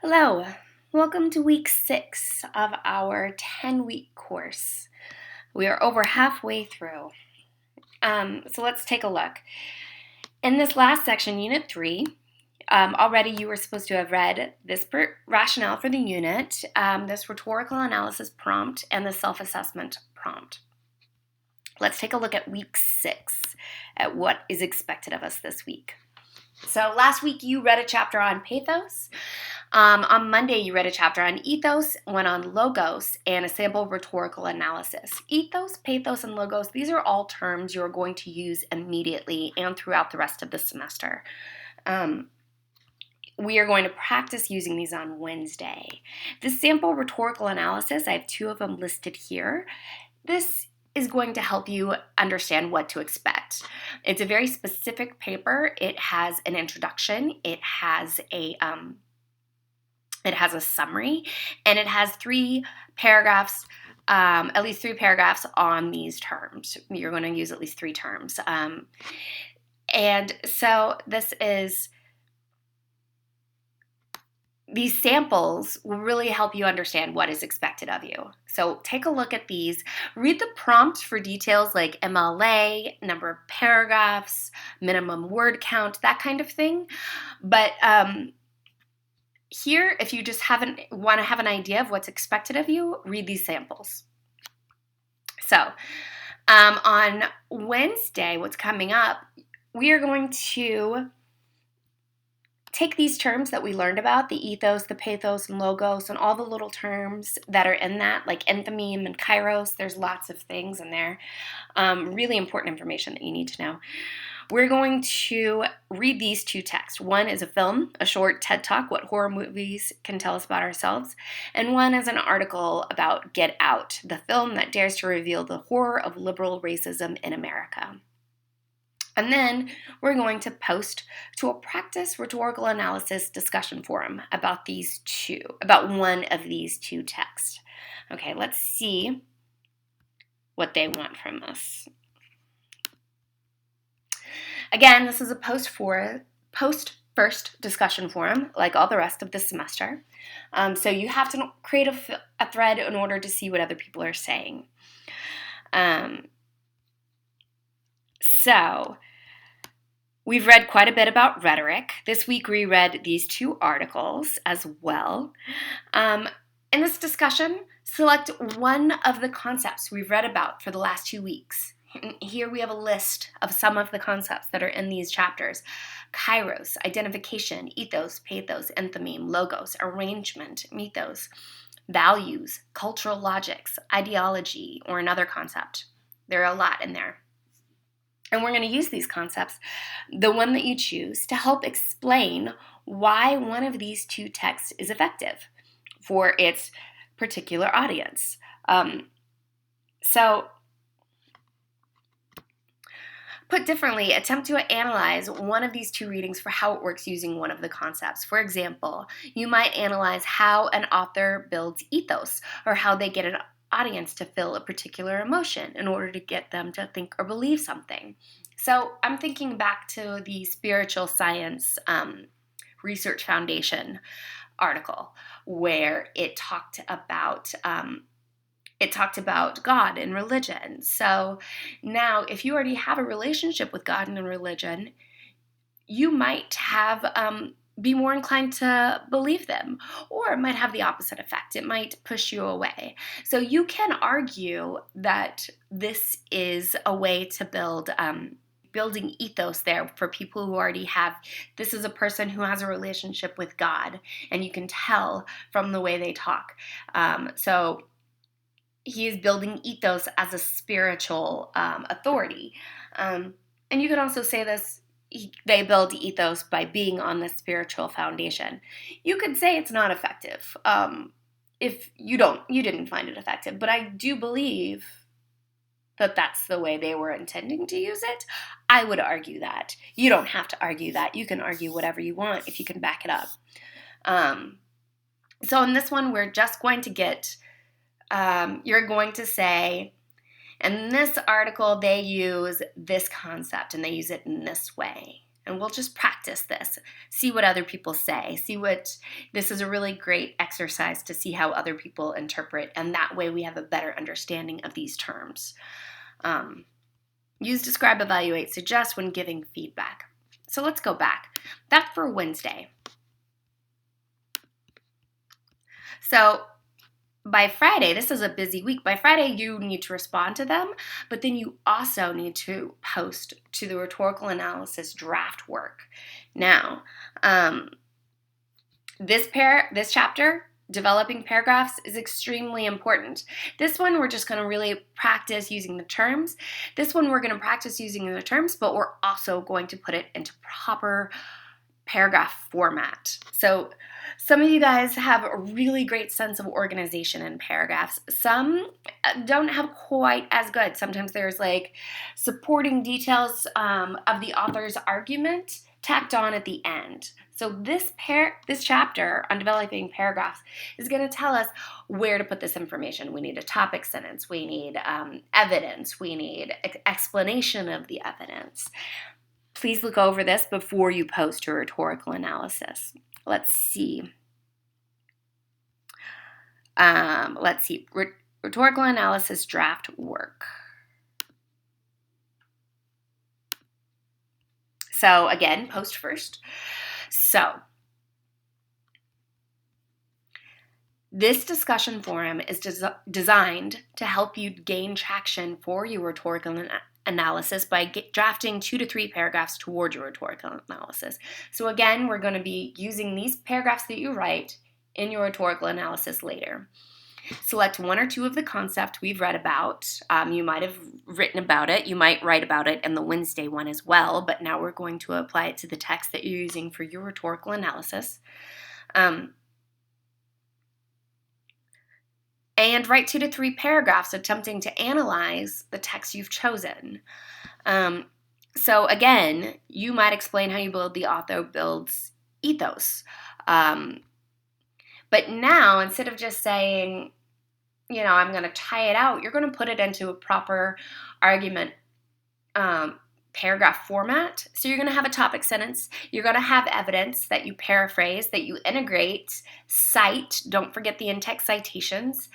Hello, welcome to week 6 of our 10-week course. We are over halfway through. So let's take a look. In this last section, Unit 3, already you were supposed to have read this rationale for the unit, this rhetorical analysis prompt, and the self-assessment prompt. Let's take a look at week 6, at what is expected of us this week. So last week you read a chapter on pathos. On Monday, you read a chapter on ethos, one on logos, and a sample rhetorical analysis. Ethos, pathos, and logos, these are all terms you're going to use immediately and throughout the rest of the semester. We are going to practice using these on Wednesday. The sample rhetorical analysis, I have 2 of them listed here. This is going to help you understand what to expect. It's a very specific paper. It has an introduction. It has a summary, and it has 3 paragraphs, at least 3 paragraphs on these terms. You're going to use at least 3 terms. And so these samples will really help you understand what is expected of you. So take a look at these. Read the prompt for details like MLA, number of paragraphs, minimum word count, that kind of thing. But here, if you just want to have an idea of what's expected of you, read these samples. So on Wednesday, what's coming up, we are going to take these terms that we learned about, the ethos, the pathos, and logos, and all the little terms that are in that, like enthymeme and kairos. There's lots of things in there. Really important information that you need to know. We're going to read these 2 texts. One is a film, a short TED Talk, what horror movies can tell us about ourselves, and one is an article about Get Out, the film that dares to reveal the horror of liberal racism in America. And then we're going to post to a practice rhetorical analysis discussion forum about one of these 2 texts. Okay, let's see what they want from us. Again, this is a post first discussion forum, like all the rest of the semester. So you have to create a thread in order to see what other people are saying. So we've read quite a bit about rhetoric. This week we read these 2 articles as well. In this discussion, select one of the concepts we've read about for the last 2 weeks. Here we have a list of some of the concepts that are in these chapters. Kairos, identification, ethos, pathos, enthymeme, logos, arrangement, mythos, values, cultural logics, ideology, or another concept. There are a lot in there. And we're going to use these concepts, the one that you choose, to help explain why one of these 2 texts is effective for its particular audience. So, put differently, attempt to analyze one of these 2 readings for how it works using one of the concepts. For example, you might analyze how an author builds ethos, or how they get an audience to feel a particular emotion in order to get them to think or believe something. So I'm thinking back to the Spiritual Science Research Foundation article, where it talked about God and religion. So now, if you already have a relationship with God and religion, you might be more inclined to believe them, or it might have the opposite effect. It might push you away. So you can argue that this is a way to building ethos there for people who already have. This is a person who has a relationship with God, and you can tell from the way they talk. So he is building ethos as a spiritual authority. And you could also say they build ethos by being on the spiritual foundation. You could say it's not effective if you didn't find it effective, but I do believe that that's the way they were intending to use it. I would argue that. You don't have to argue that. You can argue whatever you want if you can back it up. So in this one, we're just going to get, you're going to say, in this article, they use this concept and they use it in this way. And we'll just practice this, see what other people say, this is a really great exercise to see how other people interpret, and that way we have a better understanding of these terms. Use describe, evaluate, suggest when giving feedback. So let's go back. That's for Wednesday. So by Friday, this is a busy week. By Friday, you need to respond to them, but then you also need to post to the rhetorical analysis draft work. Now, this chapter, developing paragraphs, is extremely important. This one, we're just going to really practice using the terms. This one, we're going to practice using the terms, but we're also going to put it into proper paragraph format. So some of you guys have a really great sense of organization in paragraphs. Some don't have quite as good. Sometimes there's like supporting details of the author's argument tacked on at the end. So this chapter on developing paragraphs is going to tell us where to put this information. We need a topic sentence. We need evidence. We need explanation of the evidence. Please look over this before you post your rhetorical analysis. Let's see. Rhetorical analysis draft work. So again, post first. So this discussion forum is designed to help you gain traction for your rhetorical analysis by drafting 2 to 3 paragraphs toward your rhetorical analysis. So again, we're going to be using these paragraphs that you write in your rhetorical analysis later. Select 1 or 2 of the concept we've read about. You might have written about it. You might write about it in the Wednesday one as well, but now we're going to apply it to the text that you're using for your rhetorical analysis. And write 2 to 3 paragraphs attempting to analyze the text you've chosen. So again, you might explain how you build the author builds ethos. But now, instead of just saying, I'm going to tie it out, you're going to put it into a proper argument paragraph format. So you're going to have a topic sentence. You're going to have evidence that you paraphrase, that you integrate, cite. Don't forget the in-text citations.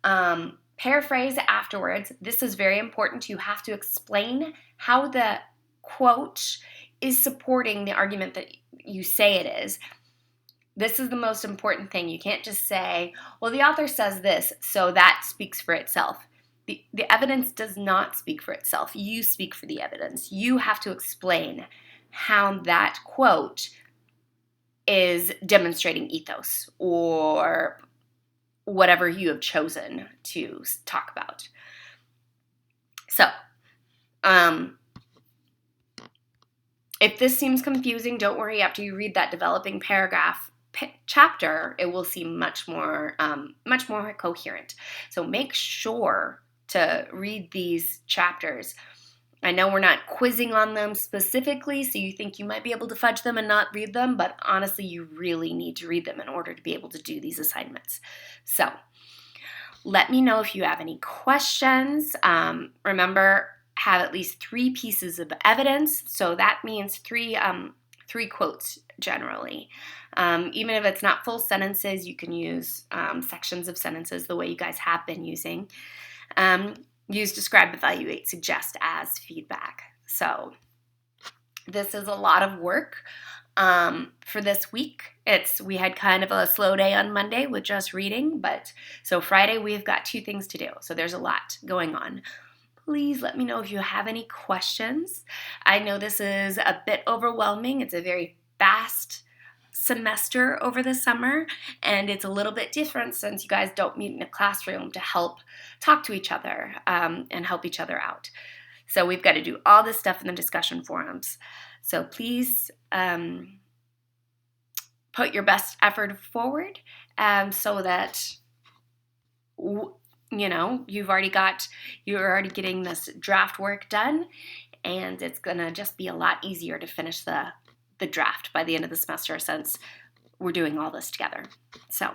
Paraphrase afterwards. This is very important. You have to explain how the quote is supporting the argument that you say it is. This is the most important thing. You can't just say, well, the author says this, so that speaks for itself. The evidence does not speak for itself. You speak for the evidence. You have to explain how that quote is demonstrating ethos or whatever you have chosen to talk about. So, if this seems confusing, don't worry. After you read that developing paragraph chapter, it will seem much more coherent. So make sure to read these chapters. I know we're not quizzing on them specifically, so you think you might be able to fudge them and not read them, but honestly, you really need to read them in order to be able to do these assignments. So let me know if you have any questions. Remember, have at least 3 pieces of evidence, so that means 3 quotes generally. Even if it's not full sentences, you can use sections of sentences the way you guys have been using. Use describe, evaluate, suggest as feedback. So this is a lot of work for this week. We had kind of a slow day on Monday with just reading, but so Friday we've got 2 things to do. So there's a lot going on. Please let me know if you have any questions. I know this is a bit overwhelming. It's a very fast semester over the summer, and it's a little bit different since you guys don't meet in a classroom to help talk to each other and help each other out. So we've got to do all this stuff in the discussion forums. So please put your best effort forward so that you're already getting this draft work done, and it's gonna just be a lot easier to finish the draft by the end of the semester since we're doing all this together. So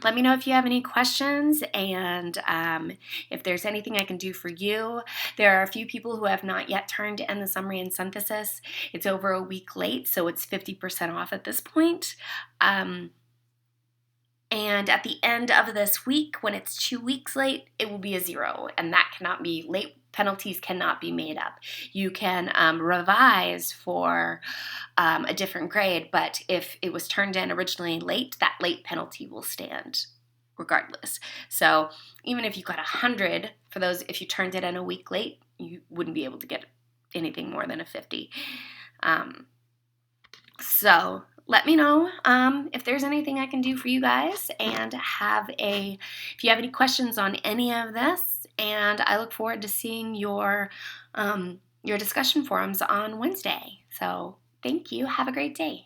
Let me know if you have any questions and if there's anything I can do for you. There are a few people who have not yet turned in the summary and synthesis. It's over a week late, so it's 50% off at this point. And at the end of this week, when it's 2 weeks late, it will be a 0, and that cannot be, late penalties cannot be made up. You can revise for a different grade, but if it was turned in originally late, that late penalty will stand regardless. So even if you got 100 for those, if you turned it in a week late, you wouldn't be able to get anything more than a 50. So let me know if there's anything I can do for you guys, and if you have any questions on any of this, and I look forward to seeing your discussion forums on Wednesday. So thank you. Have a great day.